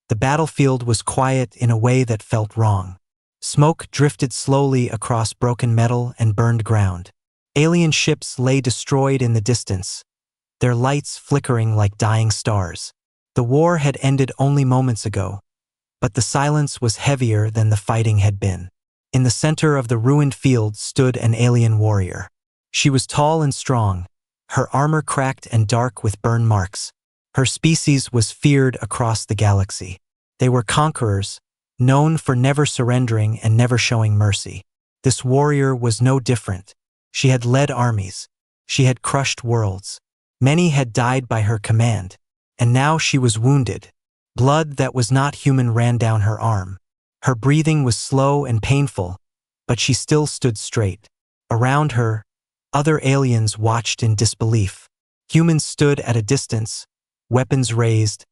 The battlefield was quiet in a way that felt wrong. Smoke drifted slowly across broken metal and burned ground. Alien ships lay destroyed in the distance, their lights flickering like dying stars. The war had ended only moments ago, but the silence was heavier than the fighting had been. In the center of the ruined field stood an alien warrior. She was tall and strong, her armor cracked and dark with burn marks. Her species was feared across the galaxy. They were conquerors, known for never surrendering and never showing mercy. This warrior was no different. She had led armies. She had crushed worlds. Many had died by her command, and now she was wounded. Blood that was not human ran down her arm. Her breathing was slow and painful, but she still stood straight. Around her, other aliens watched in disbelief. Humans stood at a distance, weapons raised,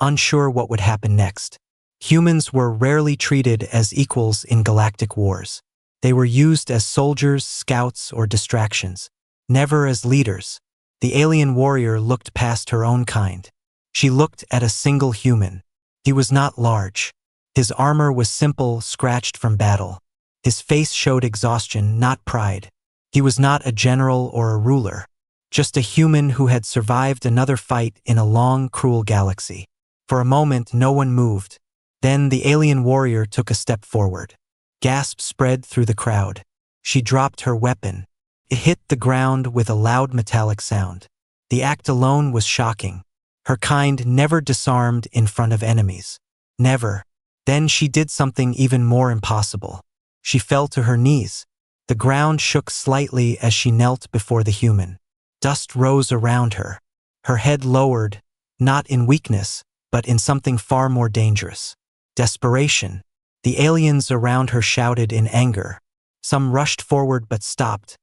unsure what would happen next. Humans were rarely treated as equals in galactic wars. They were used as soldiers, scouts, or distractions, never as leaders. The alien warrior looked past her own kind. She looked at a single human. He was not large. His armor was simple, scratched from battle. His face showed exhaustion, not pride. He was not a general or a ruler, just a human who had survived another fight in a long, cruel galaxy. For a moment, no one moved. Then the alien warrior took a step forward. Gasps spread through the crowd. She dropped her weapon. It hit the ground with a loud metallic sound. The act alone was shocking. Her kind never disarmed in front of enemies. Never. Then she did something even more impossible. She fell to her knees. The ground shook slightly as she knelt before the human. Dust rose around her. Her head lowered, not in weakness, but in something far more dangerous. Desperation. The aliens around her shouted in anger. Some rushed forward but stopped,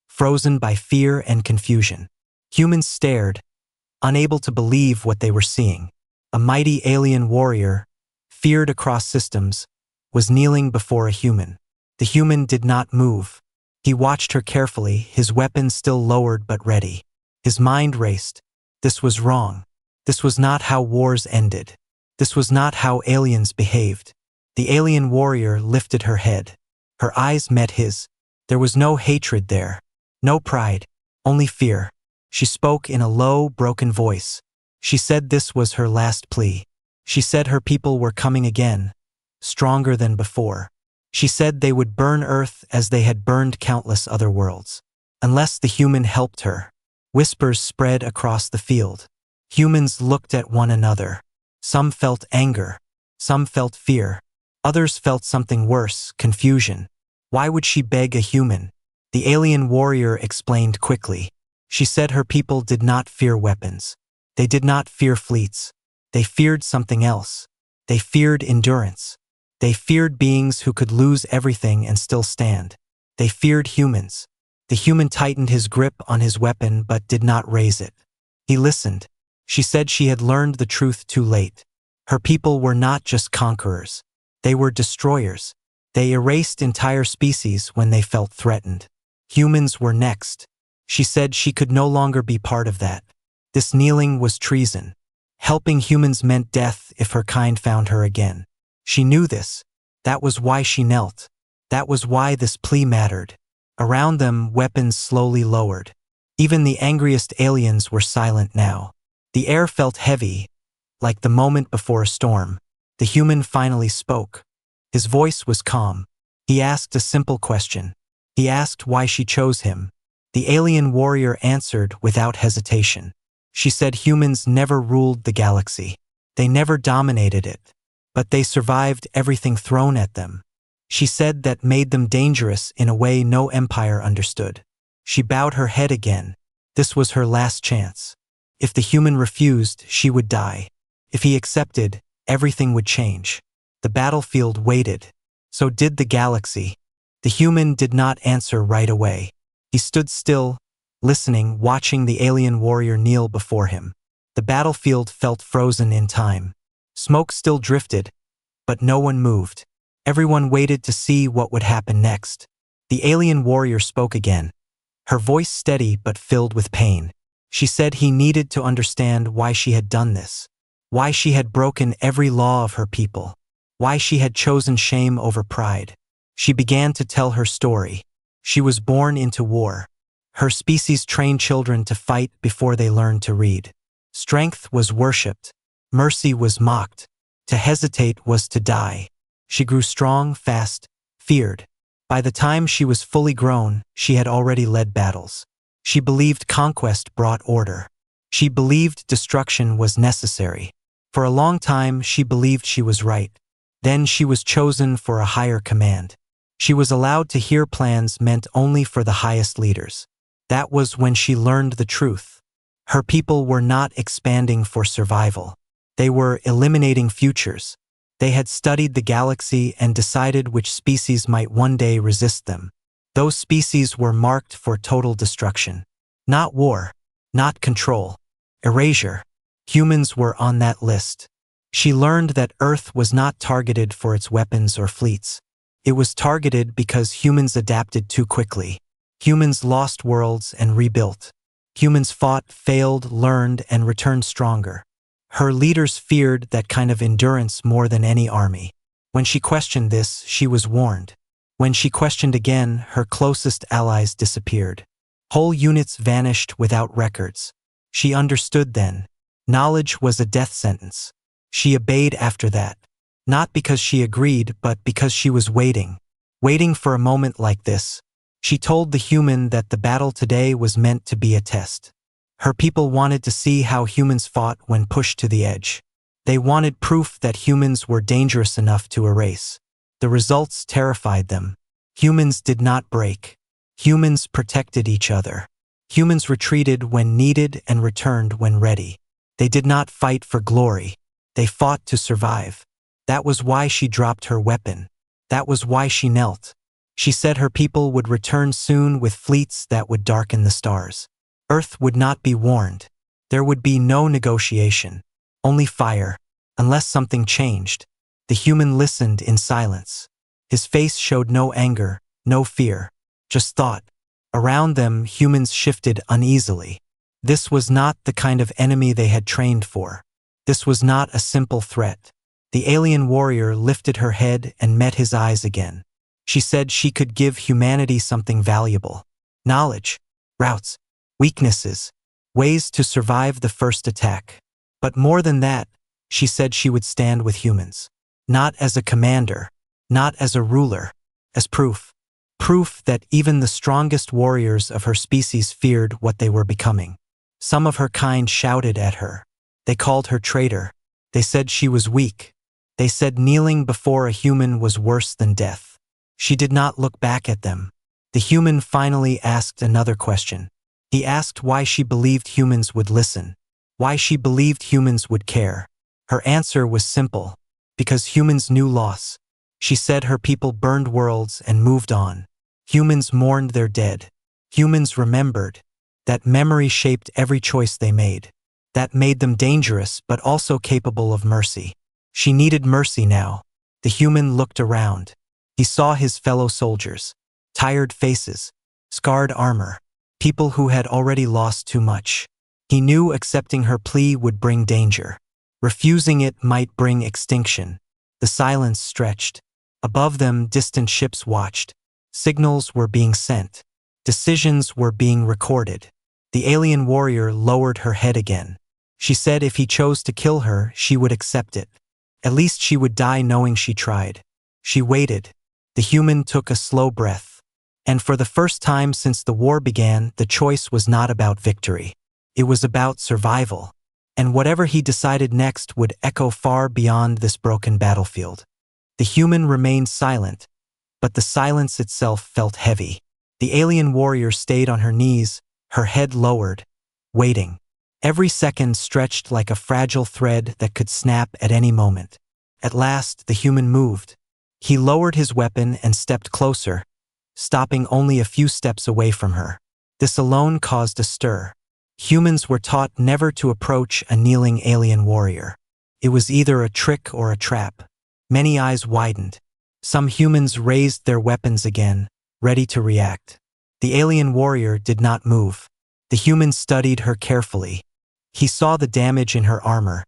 frozen by fear and confusion. Humans stared, unable to believe what they were seeing. A mighty alien warrior, feared across systems, was kneeling before a human. The human did not move. He watched her carefully, his weapon still lowered but ready. His mind raced. This was wrong. This was not how wars ended. This was not how aliens behaved. The alien warrior lifted her head. Her eyes met his. There was no hatred there, no pride, only fear. She spoke in a low, broken voice. She said this was her last plea. She said her people were coming again, stronger than before. She said they would burn Earth as they had burned countless other worlds. Unless the human helped her. Whispers spread across the field. Humans looked at one another. Some felt anger. Some felt fear. Others felt something worse, confusion. Why would she beg a human? The alien warrior explained quickly. She said her people did not fear weapons. They did not fear fleets. They feared something else. They feared endurance. They feared beings who could lose everything and still stand. They feared humans. The human tightened his grip on his weapon but did not raise it. He listened. She said she had learned the truth too late. Her people were not just conquerors. They were destroyers. They erased entire species when they felt threatened. Humans were next. She said she could no longer be part of that. This kneeling was treason. Helping humans meant death if her kind found her again. She knew this. That was why she knelt. That was why this plea mattered. Around them, weapons slowly lowered. Even the angriest aliens were silent now. The air felt heavy, like the moment before a storm. The human finally spoke. His voice was calm. He asked a simple question. He asked why she chose him. The alien warrior answered without hesitation. She said humans never ruled the galaxy. They never dominated it. But they survived everything thrown at them. She said that made them dangerous in a way no empire understood. She bowed her head again. This was her last chance. If the human refused, she would die. If he accepted, everything would change. The battlefield waited. So did the galaxy. The human did not answer right away. He stood still, listening, watching the alien warrior kneel before him. The battlefield felt frozen in time. Smoke still drifted, but no one moved. Everyone waited to see what would happen next. The alien warrior spoke again, her voice steady but filled with pain. She said he needed to understand why she had done this. why she had broken every law of her people, why she had chosen shame over pride. She began to tell her story. She was born into war. Her species trained children to fight before they learned to read. Strength was worshipped. Mercy was mocked. To hesitate was to die. She grew strong, fast, feared. By the time she was fully grown, she had already led battles. She believed conquest brought order. She believed destruction was necessary. For a long time, she believed she was right. Then she was chosen for a higher command. She was allowed to hear plans meant only for the highest leaders. That was when she learned the truth. Her people were not expanding for survival. They were eliminating futures. They had studied the galaxy and decided which species might one day resist them. Those species were marked for total destruction. Not war, not control, erasure. Humans were on that list. She learned that Earth was not targeted for its weapons or fleets. It was targeted because humans adapted too quickly. Humans lost worlds and rebuilt. Humans fought, failed, learned, and returned stronger. Her leaders feared that kind of endurance more than any army. When she questioned this, she was warned. When she questioned again, her closest allies disappeared. Whole units vanished without records. She understood then. Knowledge was a death sentence. She obeyed after that. Not because she agreed, but because she was waiting. Waiting for a moment like this. She told the human that the battle today was meant to be a test. Her people wanted to see how humans fought when pushed to the edge. They wanted proof that humans were dangerous enough to erase. The results terrified them. Humans did not break. Humans protected each other. Humans retreated when needed and returned when ready. They did not fight for glory. They fought to survive. That was why she dropped her weapon. That was why she knelt. She said her people would return soon with fleets that would darken the stars. Earth would not be warned. There would be no negotiation. Only fire, unless something changed. The human listened in silence. His face showed no anger, no fear, just thought. Around them, humans shifted uneasily. This was not the kind of enemy they had trained for. This was not a simple threat. The alien warrior lifted her head and met his eyes again. She said she could give humanity something valuable. Knowledge, routes, weaknesses, ways to survive the first attack. But more than that, she said she would stand with humans. Not as a commander, not as a ruler, as proof. Proof that even the strongest warriors of her species feared what they were becoming. Some of her kind shouted at her. They called her traitor. They said she was weak. They said kneeling before a human was worse than death. She did not look back at them. The human finally asked another question. He asked why she believed humans would listen, why she believed humans would care. Her answer was simple. Because humans knew loss. She said her people burned worlds and moved on. Humans mourned their dead. Humans remembered. That memory shaped every choice they made. That made them dangerous but also capable of mercy. She needed mercy now. The human looked around. He saw his fellow soldiers. Tired faces. Scarred armor. People who had already lost too much. He knew accepting her plea would bring danger. Refusing it might bring extinction. The silence stretched. Above them, distant ships watched. Signals were being sent. Decisions were being recorded. The alien warrior lowered her head again. She said if he chose to kill her, she would accept it. At least she would die knowing she tried. She waited. The human took a slow breath. And for the first time since the war began, the choice was not about victory. It was about survival. And whatever he decided next would echo far beyond this broken battlefield. The human remained silent, but the silence itself felt heavy. The alien warrior stayed on her knees, her head lowered, waiting. Every second stretched like a fragile thread that could snap at any moment. At last, the human moved. He lowered his weapon and stepped closer, stopping only a few steps away from her. This alone caused a stir. Humans were taught never to approach a kneeling alien warrior. It was either a trick or a trap. Many eyes widened. Some humans raised their weapons again, ready to react. The alien warrior did not move. The human studied her carefully. He saw the damage in her armor.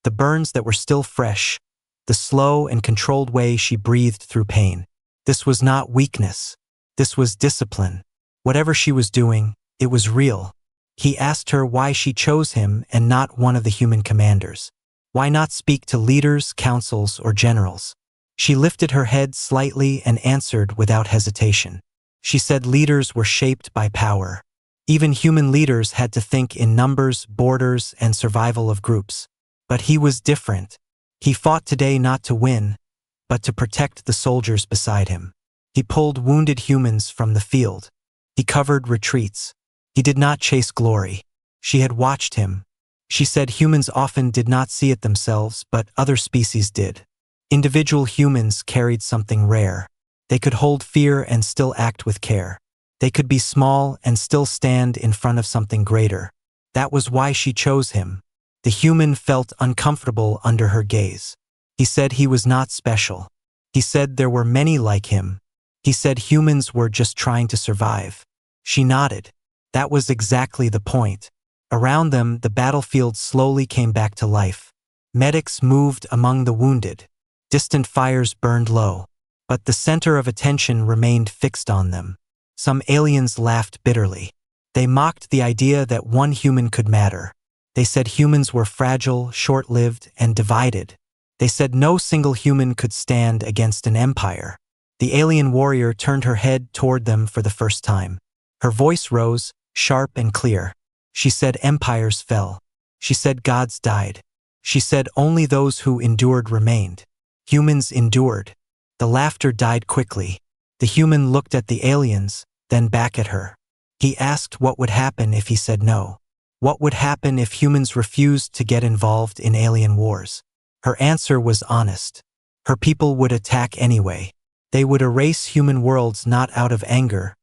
the burns that were still fresh, the slow and controlled way she breathed through pain. This was not weakness. This was discipline. Whatever she was doing, it was real. He asked her why she chose him and not one of the human commanders. Why not speak to leaders, councils, or generals? She lifted her head slightly and answered without hesitation. She said leaders were shaped by power. Even human leaders had to think in numbers, borders, and survival of groups. But he was different. He fought today not to win, but to protect the soldiers beside him. He pulled wounded humans from the field. He covered retreats. He did not chase glory. She had watched him. She said humans often did not see it themselves, but other species did. Individual humans carried something rare. They could hold fear and still act with care. They could be small and still stand in front of something greater. That was why she chose him. The human felt uncomfortable under her gaze. He said he was not special. He said there were many like him. He said humans were just trying to survive. She nodded. That was exactly the point. Around them, the battlefield slowly came back to life. Medics moved among the wounded. Distant fires burned low. But the center of attention remained fixed on them. Some aliens laughed bitterly. They mocked the idea that one human could matter. They said humans were fragile, short-lived, and divided. They said no single human could stand against an empire. The alien warrior turned her head toward them for the first time. Her voice rose, sharp and clear. She said empires fell. She said gods died. She said only those who endured remained. Humans endured. The laughter died quickly. The human looked at the aliens, then back at her. He asked what would happen if he said no. What would happen if humans refused to get involved in alien wars? Her answer was honest. Her people would attack anyway. They would erase human worlds not out of anger,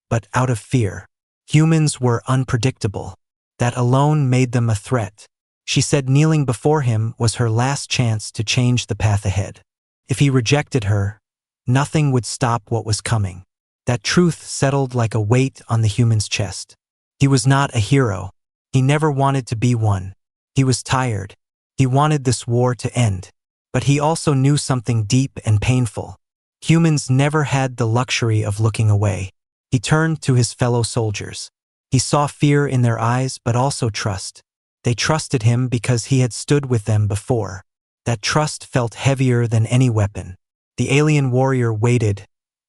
but out of fear. Humans were unpredictable. That alone made them a threat. She said kneeling before him was her last chance to change the path ahead. If he rejected her, nothing would stop what was coming. That truth settled like a weight on the human's chest. He was not a hero. He never wanted to be one. He was tired. He wanted this war to end. But he also knew something deep and painful. Humans never had the luxury of looking away. He turned to his fellow soldiers. He saw fear in their eyes, but also trust. They trusted him because he had stood with them before. That trust felt heavier than any weapon. The alien warrior waited,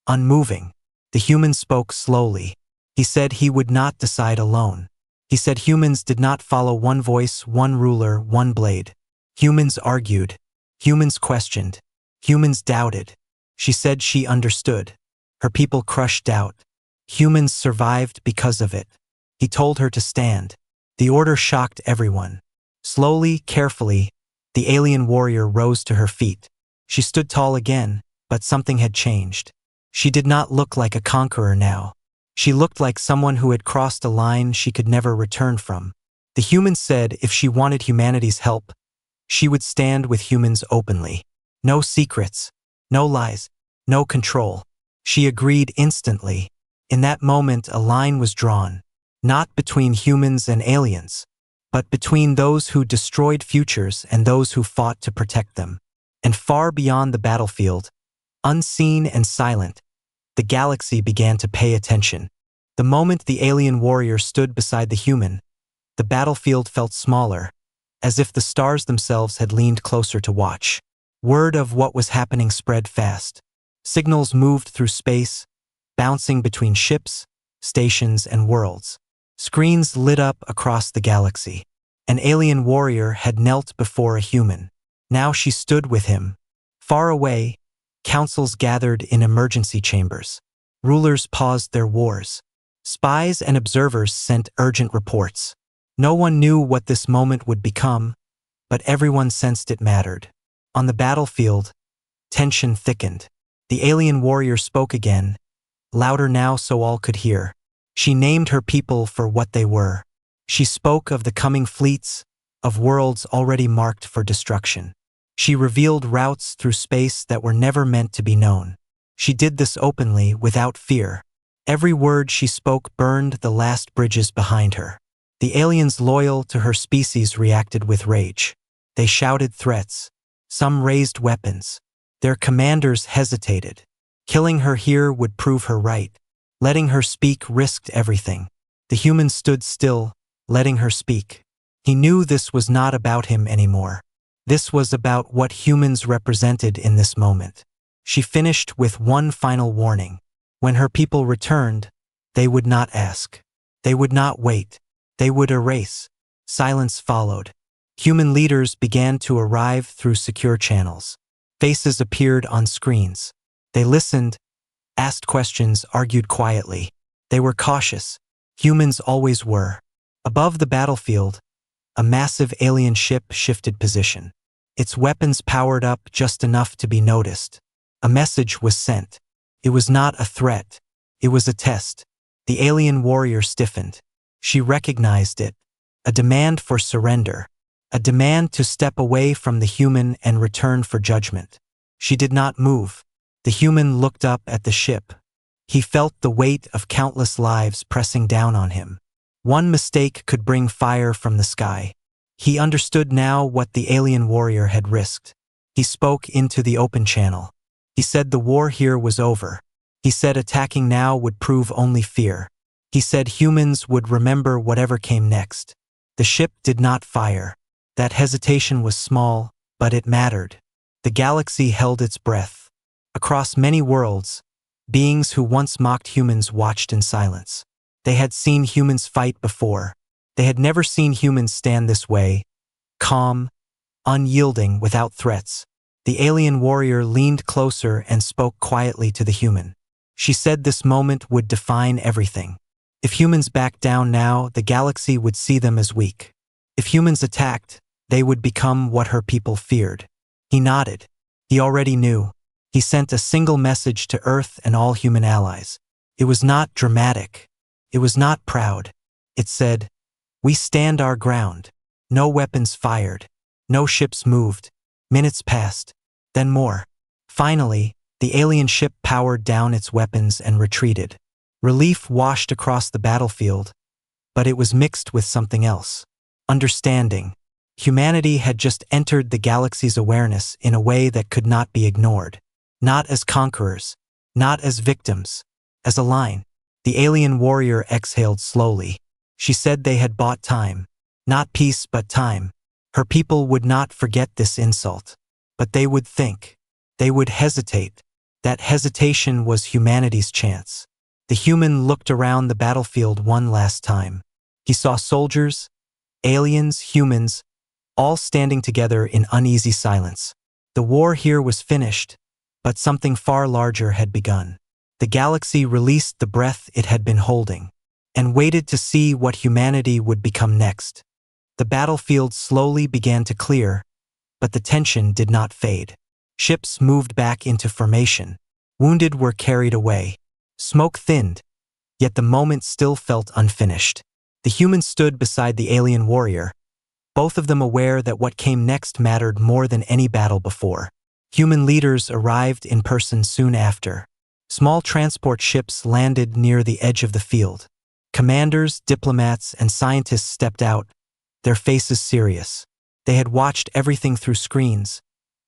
unmoving. The human spoke slowly. He said he would not decide alone. He said humans did not follow one voice, one ruler, one blade. Humans argued. Humans questioned. Humans doubted. She said she understood. Her people crushed doubt. Humans survived because of it. He told her to stand. The order shocked everyone. Slowly, carefully, the alien warrior rose to her feet. She stood tall again, but something had changed. She did not look like a conqueror now. She looked like someone who had crossed a line she could never return from. The human said if she wanted humanity's help, she would stand with humans openly. No secrets, no lies, no control. She agreed instantly. In that moment, a line was drawn, not between humans and aliens, but between those who destroyed futures and those who fought to protect them. And far beyond the battlefield, unseen and silent, the galaxy began to pay attention. The moment the alien warrior stood beside the human, the battlefield felt smaller, as if the stars themselves had leaned closer to watch. Word of what was happening spread fast. Signals moved through space, bouncing between ships, stations, and worlds. Screens lit up across the galaxy. An alien warrior had knelt before a human. Now she stood with him. Far away, councils gathered in emergency chambers. Rulers paused their wars. Spies and observers sent urgent reports. No one knew what this moment would become, but everyone sensed it mattered. On the battlefield, tension thickened. The alien warrior spoke again, louder now so all could hear. She named her people for what they were. She spoke of the coming fleets, of worlds already marked for destruction. She revealed routes through space that were never meant to be known. She did this openly, without fear. Every word she spoke burned the last bridges behind her. The aliens loyal to her species reacted with rage. They shouted threats. Some raised weapons. Their commanders hesitated. Killing her here would prove her right. Letting her speak risked everything. The human stood still, letting her speak. He knew this was not about him anymore. This was about what humans represented in this moment. She finished with one final warning. When her people returned, they would not ask. They would not wait. They would erase. Silence followed. Human leaders began to arrive through secure channels. Faces appeared on screens. They listened, asked questions, argued quietly. They were cautious. Humans always were. Above the battlefield, a massive alien ship shifted position. Its weapons powered up just enough to be noticed. A message was sent. It was not a threat. It was a test. The alien warrior stiffened. She recognized it. A demand for surrender. A demand to step away from the human and return for judgment. She did not move. The human looked up at the ship. He felt the weight of countless lives pressing down on him. One mistake could bring fire from the sky. He understood now what the alien warrior had risked. He spoke into the open channel. He said the war here was over. He said attacking now would prove only fear. He said humans would remember whatever came next. The ship did not fire. That hesitation was small, but it mattered. The galaxy held its breath. Across many worlds, beings who once mocked humans watched in silence. They had seen humans fight before. They had never seen humans stand this way, calm, unyielding, without threats. The alien warrior leaned closer and spoke quietly to the human. She said this moment would define everything. If humans backed down now, the galaxy would see them as weak. If humans attacked, they would become what her people feared. He nodded. He already knew. He sent a single message to Earth and all human allies. It was not dramatic. It was not proud. It said, "We stand our ground." No weapons fired. No ships moved. Minutes passed. Then more. Finally, the alien ship powered down its weapons and retreated. Relief washed across the battlefield, but it was mixed with something else. Understanding. Humanity had just entered the galaxy's awareness in a way that could not be ignored. Not as conquerors, not as victims, as a line. The alien warrior exhaled slowly. She said they had bought time. Not peace, but time. Her people would not forget this insult. But they would think. They would hesitate. That hesitation was humanity's chance. The human looked around the battlefield one last time. He saw soldiers, aliens, humans, all standing together in uneasy silence. The war here was finished, but something far larger had begun. The galaxy released the breath it had been holding, and waited to see what humanity would become next. The battlefield slowly began to clear, but the tension did not fade. Ships moved back into formation. Wounded were carried away. Smoke thinned, yet the moment still felt unfinished. The human stood beside the alien warrior, both of them aware that what came next mattered more than any battle before. Human leaders arrived in person soon after. Small transport ships landed near the edge of the field. Commanders, diplomats, and scientists stepped out, their faces serious. They had watched everything through screens,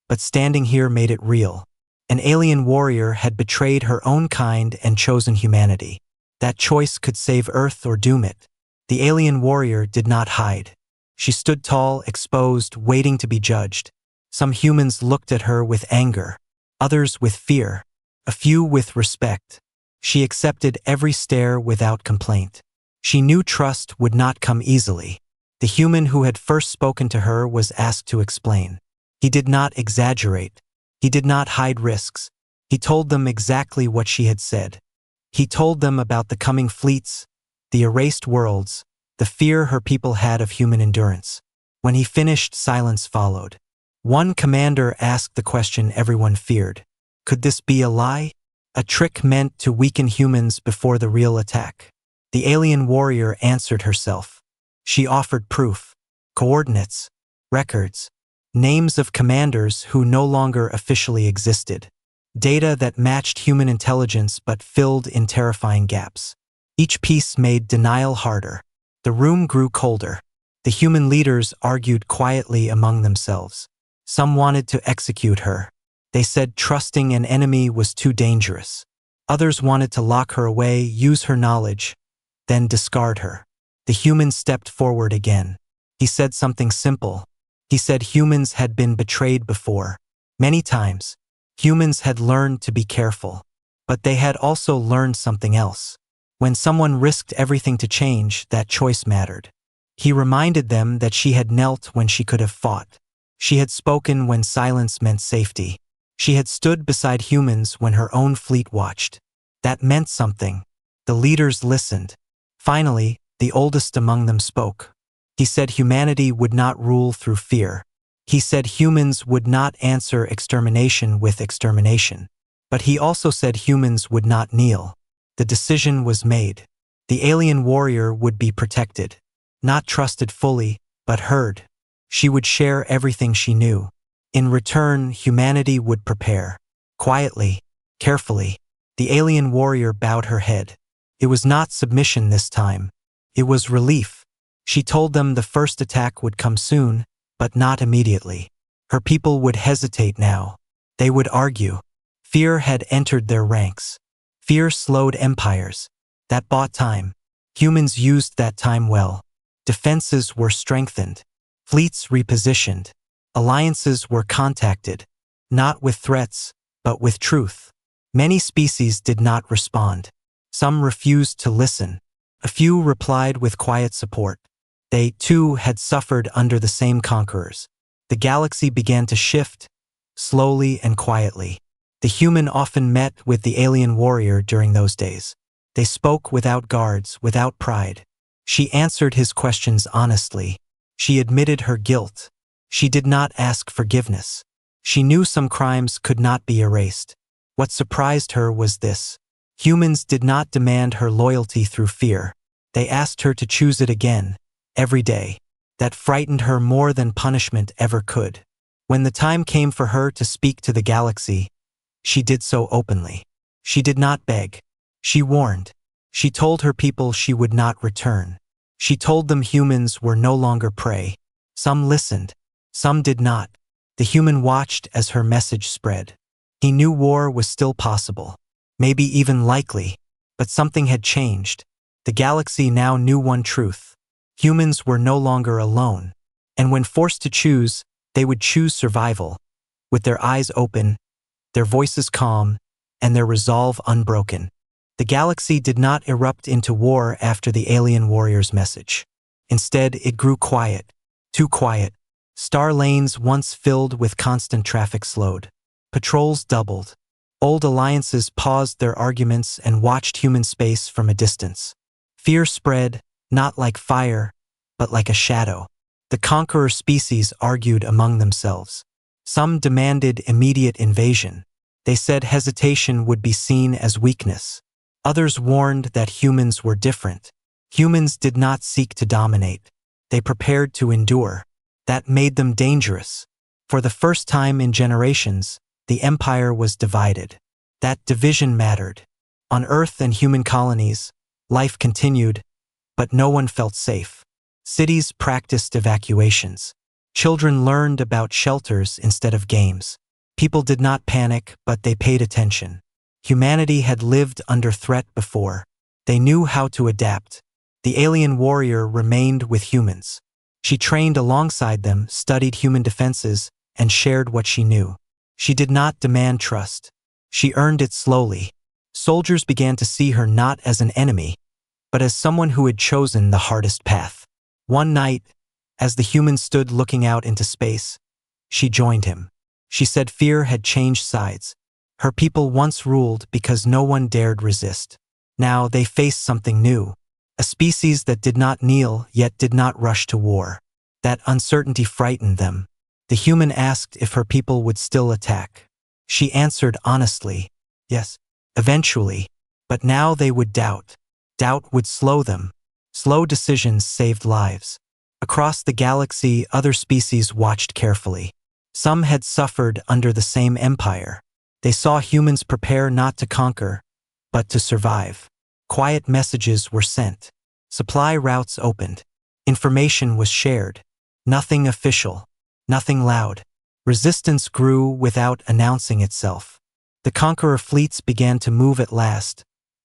but standing here made it real. An alien warrior had betrayed her own kind and chosen humanity. That choice could save Earth or doom it. The alien warrior did not hide. She stood tall, exposed, waiting to be judged. Some humans looked at her with anger, others with fear, a few with respect. She accepted every stare without complaint. She knew trust would not come easily. The human who had first spoken to her was asked to explain. He did not exaggerate. He did not hide risks. He told them exactly what she had said. He told them about the coming fleets, the erased worlds, the fear her people had of human endurance. When he finished, silence followed. One commander asked the question everyone feared. Could this be a lie? A trick meant to weaken humans before the real attack? The alien warrior answered herself. She offered proof, coordinates, records, names of commanders who no longer officially existed, data that matched human intelligence but filled in terrifying gaps. Each piece made denial harder. The room grew colder. The human leaders argued quietly among themselves. Some wanted to execute her. They said trusting an enemy was too dangerous. Others wanted to lock her away, use her knowledge, then discard her. The human stepped forward again. He said something simple. He said humans had been betrayed before. Many times, humans had learned to be careful. But they had also learned something else. When someone risked everything to change, that choice mattered. He reminded them that she had knelt when she could have fought. She had spoken when silence meant safety. She had stood beside humans when her own fleet watched. That meant something. The leaders listened. Finally, the oldest among them spoke. He said humanity would not rule through fear. He said humans would not answer extermination with extermination. But he also said humans would not kneel. The decision was made. The alien warrior would be protected. Not trusted fully, but heard. She would share everything she knew. In return, humanity would prepare. Quietly, carefully, the alien warrior bowed her head. It was not submission this time. It was relief. She told them the first attack would come soon, but not immediately. Her people would hesitate now. They would argue. Fear had entered their ranks. Fear slowed empires. That bought time. Humans used that time well. Defenses were strengthened. Fleets repositioned. Alliances were contacted. Not with threats, but with truth. Many species did not respond. Some refused to listen. A few replied with quiet support. They, too, had suffered under the same conquerors. The galaxy began to shift, slowly and quietly. The human often met with the alien warrior during those days. They spoke without guards, without pride. She answered his questions honestly. She admitted her guilt. She did not ask forgiveness. She knew some crimes could not be erased. What surprised her was this. Humans did not demand her loyalty through fear. They asked her to choose it again, every day. That frightened her more than punishment ever could. When the time came for her to speak to the galaxy, she did so openly. She did not beg. She warned. She told her people she would not return. She told them humans were no longer prey. Some listened. Some did not. The human watched as her message spread. He knew war was still possible, maybe even likely, but something had changed. The galaxy now knew one truth. Humans were no longer alone. And when forced to choose, they would choose survival, with their eyes open, their voices calm, and their resolve unbroken. The galaxy did not erupt into war after the alien warrior's message. Instead, it grew quiet, too quiet. Star lanes once filled with constant traffic slowed. Patrols doubled. Old alliances paused their arguments and watched human space from a distance. Fear spread, not like fire, but like a shadow. The conqueror species argued among themselves. Some demanded immediate invasion. They said hesitation would be seen as weakness. Others warned that humans were different. Humans did not seek to dominate. They prepared to endure. That made them dangerous. For the first time in generations, the empire was divided. That division mattered. On Earth and human colonies, life continued, but no one felt safe. Cities practiced evacuations. Children learned about shelters instead of games. People did not panic, but they paid attention. Humanity had lived under threat before. They knew how to adapt. The alien warrior remained with humans. She trained alongside them, studied human defenses, and shared what she knew. She did not demand trust. She earned it slowly. Soldiers began to see her not as an enemy, but as someone who had chosen the hardest path. One night, as the human stood looking out into space, she joined him. She said fear had changed sides. Her people once ruled because no one dared resist. Now they faced something new. A species that did not kneel yet did not rush to war. That uncertainty frightened them. The human asked if her people would still attack. She answered honestly, yes, eventually, but now they would doubt. Doubt would slow them. Slow decisions saved lives. Across the galaxy, other species watched carefully. Some had suffered under the same empire. They saw humans prepare not to conquer, but to survive. Quiet messages were sent. Supply routes opened. Information was shared. Nothing official. Nothing loud. Resistance grew without announcing itself. The conqueror fleets began to move at last,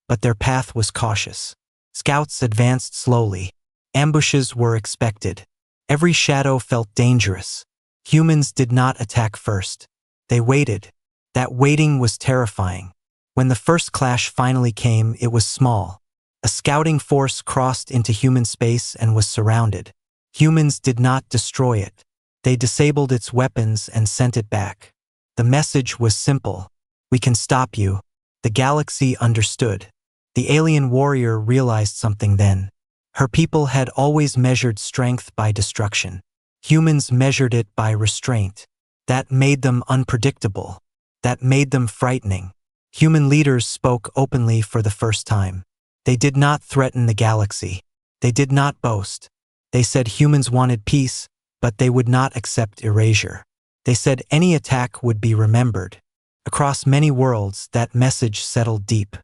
but their path was cautious. Scouts advanced slowly. Ambushes were expected. Every shadow felt dangerous. Humans did not attack first. They waited. That waiting was terrifying. When the first clash finally came, it was small. A scouting force crossed into human space and was surrounded. Humans did not destroy it. They disabled its weapons and sent it back. The message was simple. We can stop you. The galaxy understood. The alien warrior realized something then. Her people had always measured strength by destruction. Humans measured it by restraint. That made them unpredictable. That made them frightening. Human leaders spoke openly for the first time. They did not threaten the galaxy. They did not boast. They said humans wanted peace, but they would not accept erasure. They said any attack would be remembered. Across many worlds, that message settled deep.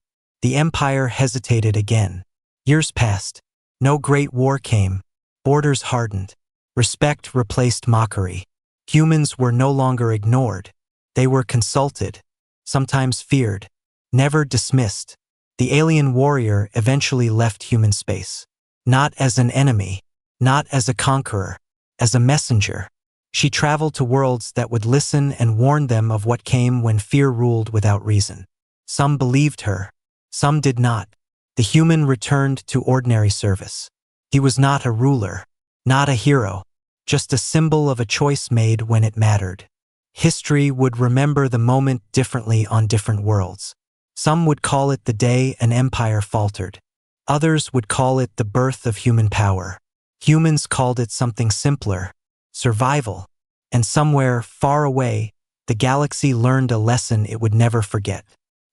The Empire hesitated again. Years passed. No great war came. Borders hardened. Respect replaced mockery. Humans were no longer ignored. They were consulted, sometimes feared, never dismissed. The alien warrior eventually left human space. Not as an enemy, not as a conqueror, as a messenger. She traveled to worlds that would listen and warn them of what came when fear ruled without reason. Some believed her. Some did not. The human returned to ordinary service. He was not a ruler, not a hero, just a symbol of a choice made when it mattered. History would remember the moment differently on different worlds. Some would call it the day an empire faltered. Others would call it the birth of human power. Humans called it something simpler, survival. And somewhere far away, the galaxy learned a lesson it would never forget.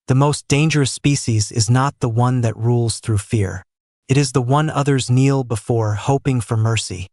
The most dangerous species is not the one that rules through fear. It is the one others kneel before, hoping for mercy.